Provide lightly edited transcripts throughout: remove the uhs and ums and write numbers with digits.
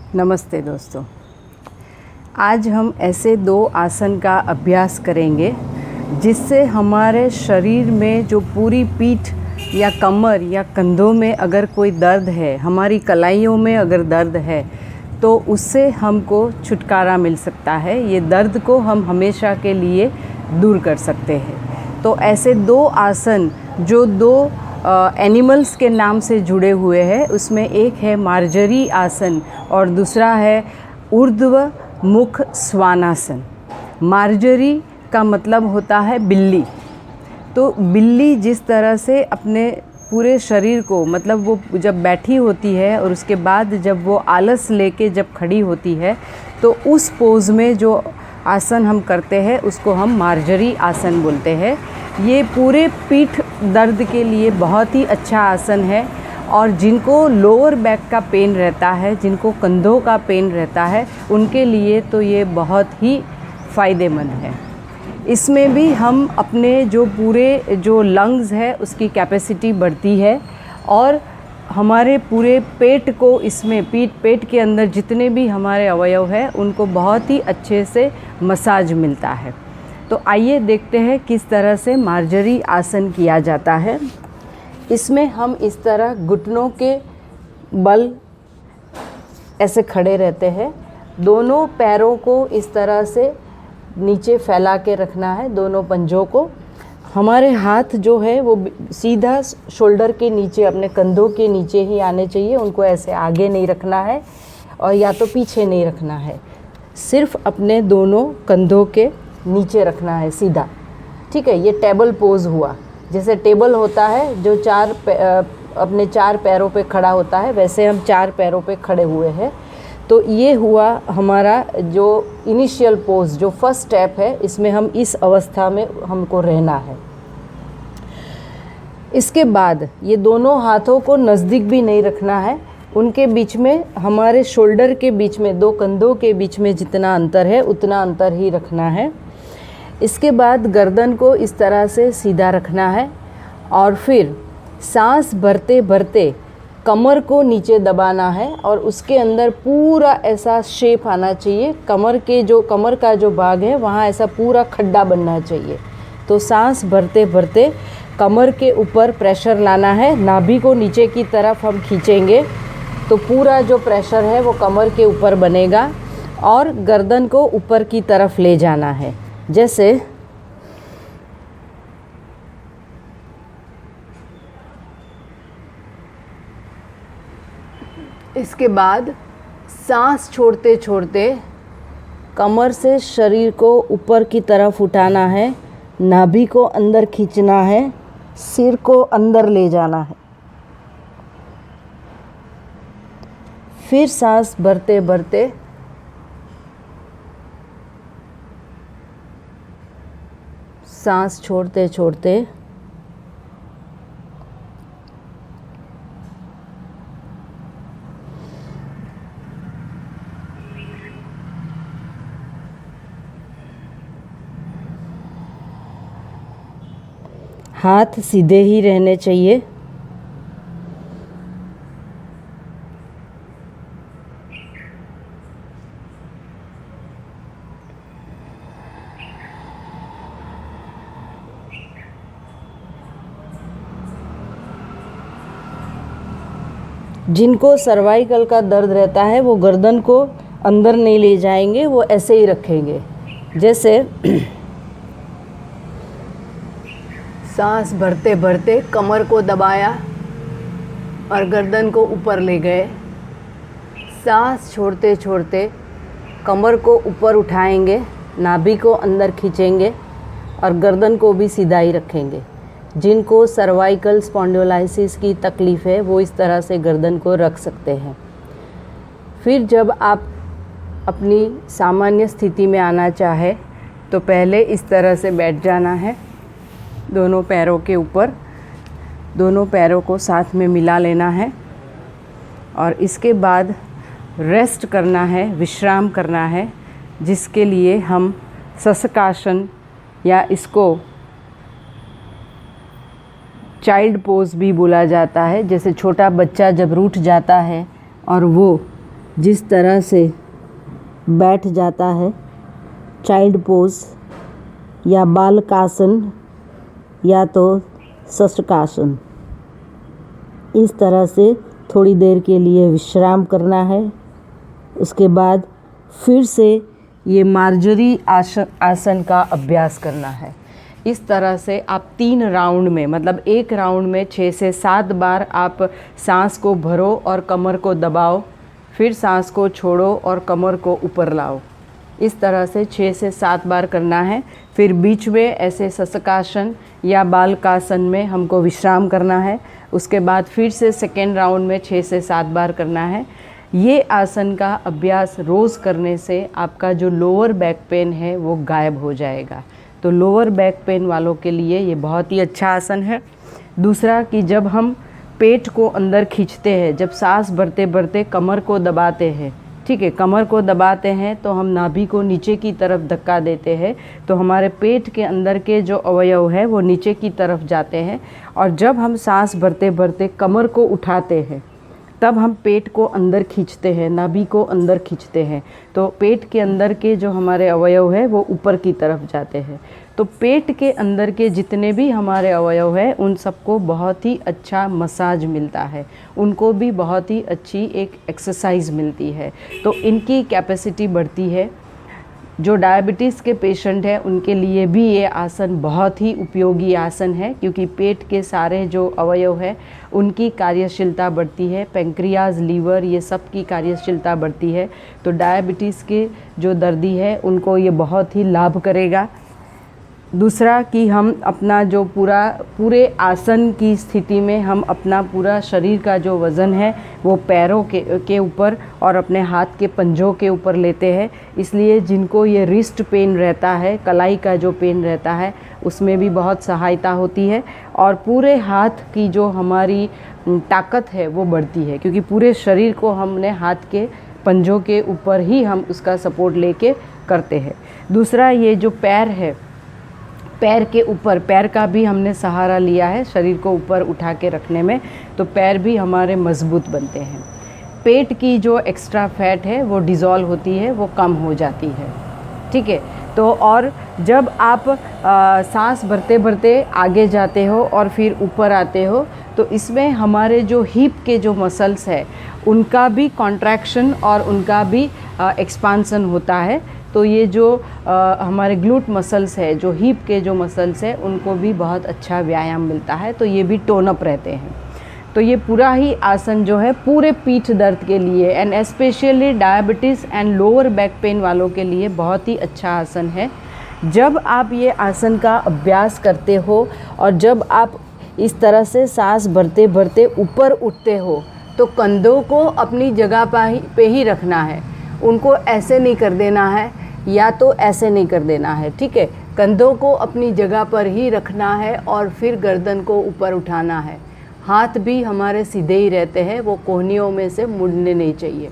नमस्ते दोस्तों। आज हम ऐसे 2 आसन का अभ्यास करेंगे जिससे हमारे शरीर में जो पूरी पीठ या कमर या कंधों में अगर कोई दर्द है, हमारी कलाइयों में अगर दर्द है तो उससे हमको छुटकारा मिल सकता है। ये दर्द को हम हमेशा के लिए दूर कर सकते हैं। तो ऐसे 2 आसन जो 2 एनिमल्स के नाम से जुड़े हुए हैं, उसमें एक है मार्जरी आसन और दूसरा है ऊर्ध्व मुख स्वानासन। मार्जरी का मतलब होता है बिल्ली। तो बिल्ली जिस तरह से अपने पूरे शरीर को, मतलब वो जब बैठी होती है और उसके बाद जब वो आलस लेके जब खड़ी होती है तो उस पोज में जो आसन हम करते हैं उसको हम मार्जरी आसन बोलते हैं। ये पूरे पीठ दर्द के लिए बहुत ही अच्छा आसन है और जिनको लोअर बैक का पेन रहता है, जिनको कंधों का पेन रहता है, उनके लिए तो ये बहुत ही फ़ायदेमंद है। इसमें भी हम अपने जो लंग्स है उसकी कैपेसिटी बढ़ती है और हमारे पूरे पेट को, इसमें पेट के अंदर जितने भी हमारे अवयव हैं उनको बहुत ही अच्छे से मसाज मिलता है। तो आइए देखते हैं किस तरह से मार्जरी आसन किया जाता है। इसमें हम इस तरह घुटनों के बल ऐसे खड़े रहते हैं। दोनों पैरों को इस तरह से नीचे फैला के रखना है, दोनों पंजों को। हमारे हाथ जो है वो सीधा शोल्डर के नीचे, अपने कंधों के नीचे ही आने चाहिए। उनको ऐसे आगे नहीं रखना है और या तो पीछे नहीं रखना है, सिर्फ अपने दोनों कंधों के नीचे रखना है सीधा। ठीक है, ये टेबल पोज हुआ। जैसे टेबल होता है जो अपने 4 पैरों पे खड़ा होता है, वैसे हम 4 पैरों पे खड़े हुए हैं। तो ये हुआ हमारा जो इनिशियल पोज, जो फर्स्ट स्टेप है। इसमें हम इस अवस्था में हमको रहना है। इसके बाद ये दोनों हाथों को नज़दीक भी नहीं रखना है, उनके बीच में, हमारे शोल्डर के बीच में, 2 कंधों के बीच में जितना अंतर है उतना अंतर ही रखना है। इसके बाद गर्दन को इस तरह से सीधा रखना है और फिर सांस भरते भरते कमर को नीचे दबाना है और उसके अंदर पूरा ऐसा शेप आना चाहिए। कमर का जो भाग है वहाँ ऐसा पूरा खड्डा बनना चाहिए। तो सांस भरते भरते कमर के ऊपर प्रेशर लाना है। नाभि को नीचे की तरफ हम खींचेंगे तो पूरा जो प्रेशर है वो कमर के ऊपर बनेगा और गर्दन को ऊपर की तरफ ले जाना है। जैसे इसके बाद सांस छोड़ते छोड़ते कमर से शरीर को ऊपर की तरफ उठाना है, नाभि को अंदर खींचना है, सिर को अंदर ले जाना है। फिर सांस भरते भरते सांस छोड़ते छोड़ते हाथ सीधे ही रहने चाहिए। जिनको सर्वाइकल का दर्द रहता है वो गर्दन को अंदर नहीं ले जाएंगे, वो ऐसे ही रखेंगे। जैसे सांस भरते भरते कमर को दबाया और गर्दन को ऊपर ले गए। सांस छोड़ते छोड़ते कमर को ऊपर उठाएंगे, नाभि को अंदर खींचेंगे और गर्दन को भी सीधा ही रखेंगे। जिनको सर्वाइकल स्पॉन्डिलोलाइसिस की तकलीफ़ है वो इस तरह से गर्दन को रख सकते हैं। फिर जब आप अपनी सामान्य स्थिति में आना चाहे तो पहले इस तरह से बैठ जाना है, दोनों पैरों के ऊपर, दोनों पैरों को साथ में मिला लेना है और इसके बाद रेस्ट करना है, विश्राम करना है, जिसके लिए हम शशकासन या इसको चाइल्ड पोज भी बोला जाता है। जैसे छोटा बच्चा जब रूठ जाता है और वो जिस तरह से बैठ जाता है, चाइल्ड पोज या बालकासन या तो शस्त्रकासन, इस तरह से थोड़ी देर के लिए विश्राम करना है। उसके बाद फिर से ये मार्जरी आसन का अभ्यास करना है। इस तरह से आप 3 राउंड में, मतलब एक राउंड में 6 से 7 बार आप सांस को भरो और कमर को दबाओ, फिर सांस को छोड़ो और कमर को ऊपर लाओ। इस तरह से 6 से 7 बार करना है। फिर बीच में ऐसे शस्त्रकासन या बालकासन में हमको विश्राम करना है। उसके बाद फिर से सेकेंड राउंड में 6 से 7 बार करना है। ये आसन का अभ्यास रोज़ करने से आपका जो लोअर बैक पेन है वो गायब हो जाएगा। तो लोअर बैक पेन वालों के लिए ये बहुत ही अच्छा आसन है। दूसरा कि जब हम पेट को अंदर खींचते हैं, जब सांस भरते भरते कमर को दबाते हैं, ठीक है, कमर को दबाते हैं तो हम नाभि को नीचे की तरफ धक्का देते हैं, तो हमारे पेट के अंदर के जो अवयव है वो नीचे की तरफ जाते हैं। और जब हम सांस भरते भरते कमर को उठाते हैं तब हम पेट को अंदर खींचते हैं, नाभि को अंदर खींचते हैं, तो पेट के अंदर के जो हमारे अवयव है वो ऊपर की तरफ जाते हैं। तो पेट के अंदर के जितने भी हमारे अवयव हैं उन सबको बहुत ही अच्छा मसाज मिलता है, उनको भी बहुत ही अच्छी एक एक्सरसाइज मिलती है, तो इनकी कैपेसिटी बढ़ती है। जो डायबिटीज़ के पेशेंट हैं उनके लिए भी ये आसन बहुत ही उपयोगी आसन है, क्योंकि पेट के सारे जो अवयव है उनकी कार्यशीलता बढ़ती है, पेंक्रियाज, लीवर, ये सब की कार्यशीलता बढ़ती है। तो डायबिटीज़ के जो दर्दी है उनको ये बहुत ही लाभ करेगा। दूसरा कि हम अपना जो पूरे आसन की स्थिति में हम अपना पूरा शरीर का जो वज़न है वो पैरों के ऊपर और अपने हाथ के पंजों के ऊपर लेते हैं। इसलिए जिनको ये रिस्ट पेन रहता है, कलाई का जो पेन रहता है, उसमें भी बहुत सहायता होती है। और पूरे हाथ की जो हमारी ताकत है वो बढ़ती है, क्योंकि पूरे शरीर को हमने हाथ के पंजों के ऊपर ही हम उसका सपोर्ट लेके करते हैं। दूसरा ये जो पैर है, पैर के ऊपर, पैर का भी हमने सहारा लिया है शरीर को ऊपर उठा के रखने में, तो पैर भी हमारे मजबूत बनते हैं। पेट की जो एक्स्ट्रा फैट है वो डिज़ोल्व होती है, वो कम हो जाती है, ठीक है। तो और जब आप सांस भरते भरते आगे जाते हो और फिर ऊपर आते हो, तो इसमें हमारे जो हिप के जो मसल्स है उनका भी कॉन्ट्रैक्शन और उनका भी एक्सपांसन होता है। तो ये जो हमारे ग्लूट मसल्स है, जो हिप के जो मसल्स है, उनको भी बहुत अच्छा व्यायाम मिलता है, तो ये भी टोन अप रहते हैं। तो ये पूरा ही आसन जो है पूरे पीठ दर्द के लिए and specially diabetes and lower back pain वालों के लिए बहुत ही अच्छा आसन है। जब आप ये आसन का अभ्यास करते हो और जब आप इस तरह से सांस भरते भरते ऊपर उठते हो, तो कंधों को अपनी जगह पे ही रखना है, उनको ऐसे नहीं कर देना है या तो ऐसे नहीं कर देना है, ठीक है। कंधों को अपनी जगह पर ही रखना है और फिर गर्दन को ऊपर उठाना है। हाथ भी हमारे सीधे ही रहते हैं, वो कोहनियों में से मुड़ने नहीं चाहिए,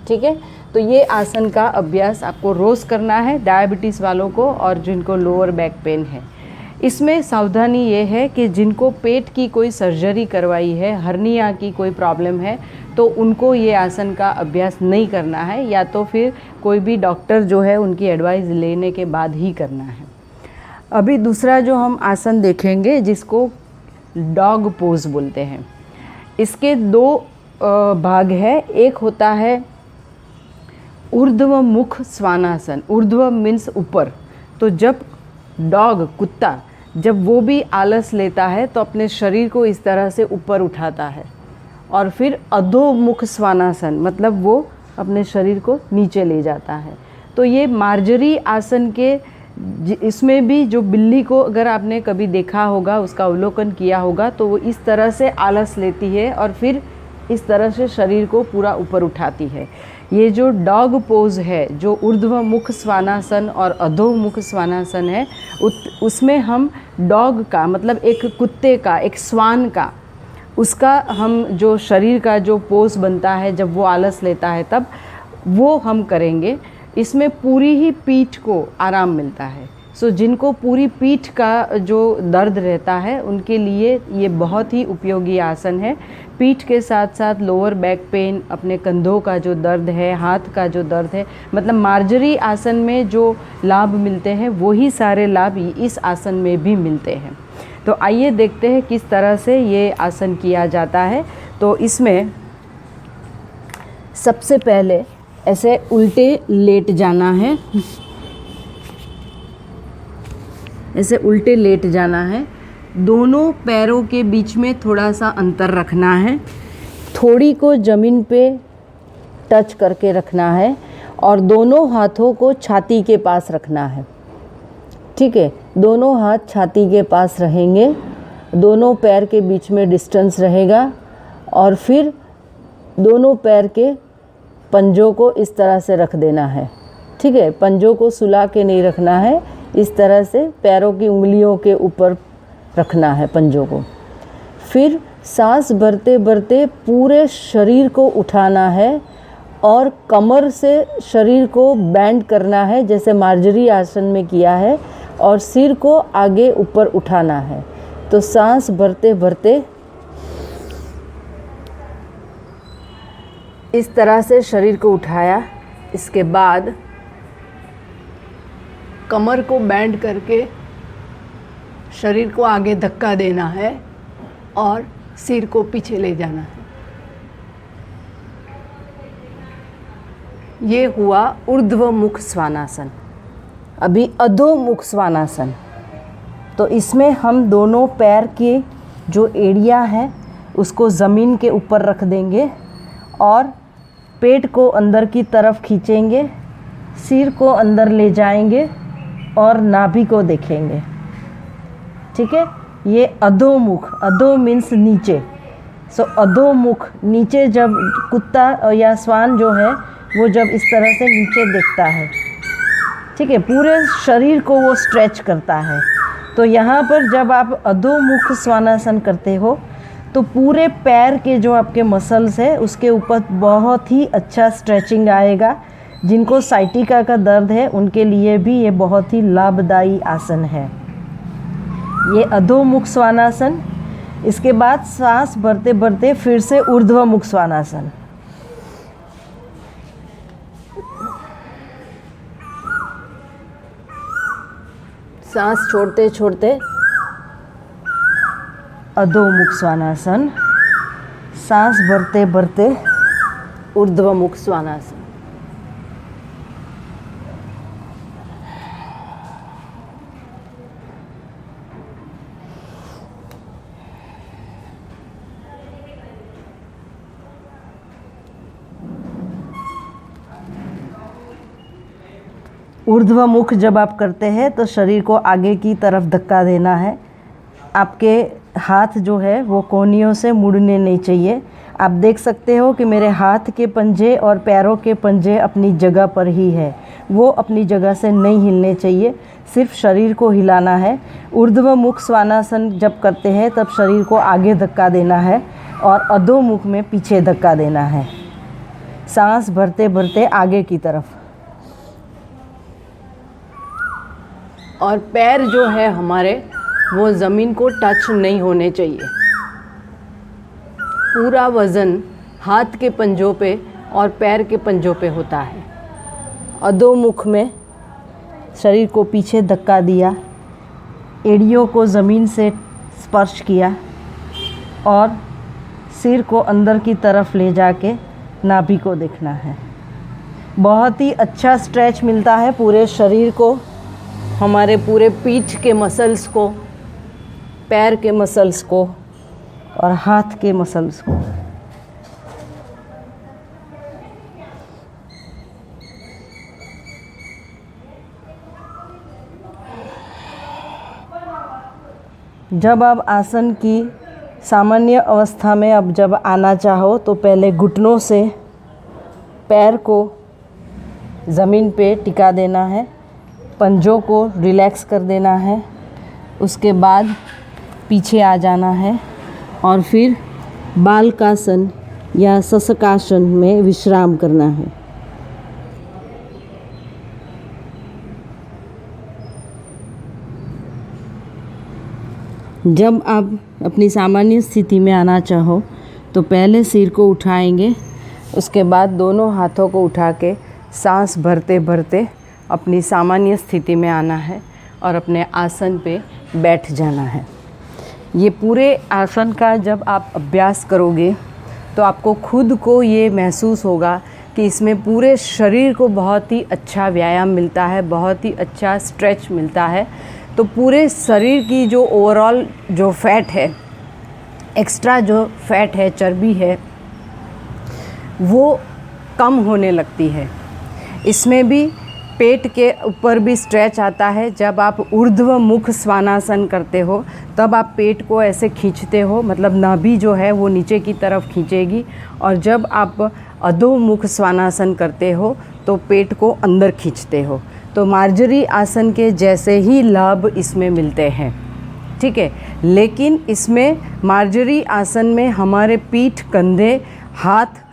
ठीक है। तो ये आसन का अभ्यास आपको रोज़ करना है, डायबिटीज़ वालों को और जिनको लोअर बैक पेन है। इसमें सावधानी ये है कि जिनको पेट की कोई सर्जरी करवाई है, हर्निया की कोई प्रॉब्लम है, तो उनको ये आसन का अभ्यास नहीं करना है, या तो फिर कोई भी डॉक्टर जो है उनकी एडवाइस लेने के बाद ही करना है। अभी दूसरा जो हम आसन देखेंगे जिसको डॉग पोज बोलते हैं, इसके 2 भाग है। एक होता है ऊर्ध्व मुख स्वानासन, ऊर्ध्व मीन्स ऊपर। तो जब डॉग, कुत्ता, जब वो भी आलस लेता है तो अपने शरीर को इस तरह से ऊपर उठाता है, और फिर अधोमुख स्वानासन, मतलब वो अपने शरीर को नीचे ले जाता है। तो ये मार्जरी आसन के इसमें भी जो बिल्ली को अगर आपने कभी देखा होगा, उसका अवलोकन किया होगा, तो वो इस तरह से आलस लेती है और फिर इस तरह से शरीर को पूरा ऊपर उठाती है। ये जो डॉग पोज है, जो ऊर्ध्वमुख स्वानासन और अधोमुख स्वानासन है, उसमें हम डॉग का, मतलब एक कुत्ते का, एक स्वान का, उसका हम जो शरीर का जो पोज बनता है जब वो आलस लेता है तब वो हम करेंगे। इसमें पूरी ही पीठ को आराम मिलता है, सो जिनको पूरी पीठ का जो दर्द रहता है उनके लिए ये बहुत ही उपयोगी आसन है। पीठ के साथ साथ लोअर बैक पेन, अपने कंधों का जो दर्द है, हाथ का जो दर्द है, मतलब मार्जरी आसन में जो लाभ मिलते हैं वही सारे लाभ इस आसन में भी मिलते हैं। तो आइए देखते हैं किस तरह से ये आसन किया जाता है। तो इसमें सबसे पहले ऐसे उल्टे लेट जाना है, ऐसे उल्टे लेट जाना है। दोनों पैरों के बीच में थोड़ा सा अंतर रखना है, थोड़ी को ज़मीन पे टच करके रखना है और दोनों हाथों को छाती के पास रखना है। ठीक है, दोनों हाथ छाती के पास रहेंगे, दोनों पैर के बीच में डिस्टेंस रहेगा और फिर दोनों पैर के पंजों को इस तरह से रख देना है। ठीक है, पंजों को सुला के नहीं रखना है, इस तरह से पैरों की उंगलियों के ऊपर रखना है पंजों को। फिर सांस भरते भरते पूरे शरीर को उठाना है और कमर से शरीर को बैंड करना है जैसे मार्जरी आसन में किया है, और सिर को आगे ऊपर उठाना है। तो सांस भरते भरते इस तरह से शरीर को उठाया। इसके बाद कमर को बैंड करके शरीर को आगे धक्का देना है और सिर को पीछे ले जाना है। ये हुआ ऊर्ध्वमुख स्वानासन। अभी अधोमुख स्वानासन। तो इसमें हम दोनों पैर के जो एड़िया है उसको ज़मीन के ऊपर रख देंगे और पेट को अंदर की तरफ खींचेंगे, सिर को अंदर ले जाएंगे और नाभि को देखेंगे। ठीक है, ये अधोमुख, अधो मीन्स नीचे। सो अधोमुख, नीचे जब कुत्ता या स्वान जो है वो जब इस तरह से नीचे देखता है, ठीक है, पूरे शरीर को वो स्ट्रेच करता है। तो यहाँ पर जब आप अधोमुख स्वानासन करते हो तो पूरे पैर के जो आपके मसल्स है उसके ऊपर बहुत ही अच्छा स्ट्रेचिंग आएगा। जिनको साइटिका का दर्द है उनके लिए भी ये बहुत ही लाभदायी आसन है, ये अधोमुख स्वानासन। इसके बाद सांस भरते भरते फिर से ऊर्ध्वमुख स्वानासन। सांस छोड़ते छोड़ते अधोमुख स्वानासन, सांस भरते भरते ऊर्ध्वमुख स्वानासन। ऊर्ध्वमुख जब आप करते हैं तो शरीर को आगे की तरफ धक्का देना है। आपके हाथ जो है वो कोहनियों से मुड़ने नहीं चाहिए। आप देख सकते हो कि मेरे हाथ के पंजे और पैरों के पंजे अपनी जगह पर ही है, वो अपनी जगह से नहीं हिलने चाहिए, सिर्फ शरीर को हिलाना है। ऊर्ध्वमुख स्वानासन जब करते हैं तब शरीर को आगे धक्का देना है और अधोमुख में पीछे धक्का देना है, सांस भरते भरते आगे की तरफ। और पैर जो है हमारे वो ज़मीन को टच नहीं होने चाहिए। पूरा वज़न हाथ के पंजों पे और पैर के पंजों पे होता है। अधोमुख में शरीर को पीछे धक्का दिया, एड़ियों को ज़मीन से स्पर्श किया और सिर को अंदर की तरफ ले जाके नाभि को देखना है। बहुत ही अच्छा स्ट्रेच मिलता है पूरे शरीर को, हमारे पूरे पीठ के मसल्स को, पैर के मसल्स को और हाथ के मसल्स को। जब आप आसन की सामान्य अवस्था में अब जब आना चाहो तो पहले घुटनों से पैर को ज़मीन पे टिका देना है, पंजों को रिलैक्स कर देना है, उसके बाद पीछे आ जाना है और फिर बालकासन या शशकासन में विश्राम करना है। जब आप अपनी सामान्य स्थिति में आना चाहो तो पहले सिर को उठाएंगे, उसके बाद दोनों हाथों को उठा के सांस भरते भरते अपनी सामान्य स्थिति में आना है और अपने आसन पे बैठ जाना है। ये पूरे आसन का जब आप अभ्यास करोगे तो आपको खुद को ये महसूस होगा कि इसमें पूरे शरीर को बहुत ही अच्छा व्यायाम मिलता है, बहुत ही अच्छा स्ट्रेच मिलता है। तो पूरे शरीर की जो ओवरऑल जो फैट है, एक्स्ट्रा जो फैट है, चर्बी है, वो कम होने लगती है। इसमें भी पेट के ऊपर भी स्ट्रेच आता है। जब आप ऊर्ध्व मुख स्वानासन करते हो तब आप पेट को ऐसे खींचते हो, मतलब नाभि जो है वो नीचे की तरफ खींचेगी, और जब आप अधोमुख स्वानासन करते हो तो पेट को अंदर खींचते हो। तो मार्जरी आसन के जैसे ही लाभ इसमें मिलते हैं, ठीक है। लेकिन इसमें मार्जरी आसन में हमारे पीठ, कंधे, हाथ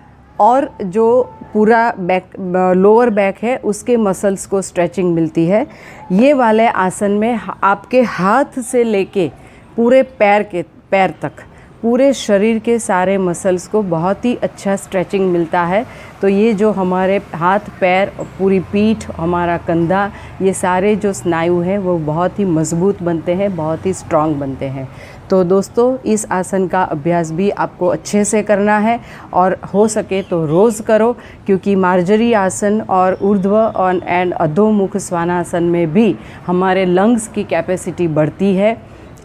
और जो पूरा बैक, लोअर बैक है, उसके मसल्स को स्ट्रेचिंग मिलती है। ये वाले आसन में आपके हाथ से लेके पूरे पैर तक पूरे शरीर के सारे मसल्स को बहुत ही अच्छा स्ट्रेचिंग मिलता है। तो ये जो हमारे हाथ, पैर, पूरी पीठ, हमारा कंधा, ये सारे जो स्नायु हैं वो बहुत ही मज़बूत बनते हैं, बहुत ही स्ट्रॉन्ग बनते हैं। तो दोस्तों, इस आसन का अभ्यास भी आपको अच्छे से करना है और हो सके तो रोज़ करो, क्योंकि मार्जरी आसन और ऊर्ध्व और एंड अधोमुख स्वानासन में भी हमारे लंग्स की कैपेसिटी बढ़ती है,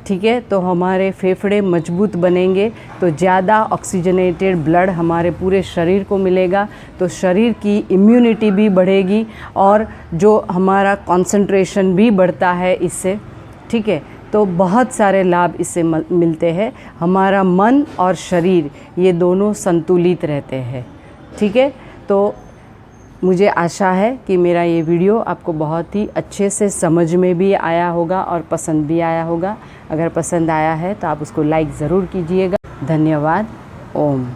ठीक है। तो हमारे फेफड़े मजबूत बनेंगे, तो ज़्यादा ऑक्सीजनेटेड ब्लड हमारे पूरे शरीर को मिलेगा, तो शरीर की इम्यूनिटी भी बढ़ेगी और जो हमारा कंसंट्रेशन भी बढ़ता है इससे, ठीक है। तो बहुत सारे लाभ इससे मिलते हैं। हमारा मन और शरीर ये दोनों संतुलित रहते हैं, ठीक है। तो मुझे आशा है कि मेरा ये वीडियो आपको बहुत ही अच्छे से समझ में भी आया होगा और पसंद भी आया होगा। अगर पसंद आया है तो आप उसको लाइक ज़रूर कीजिएगा। धन्यवाद। ओम।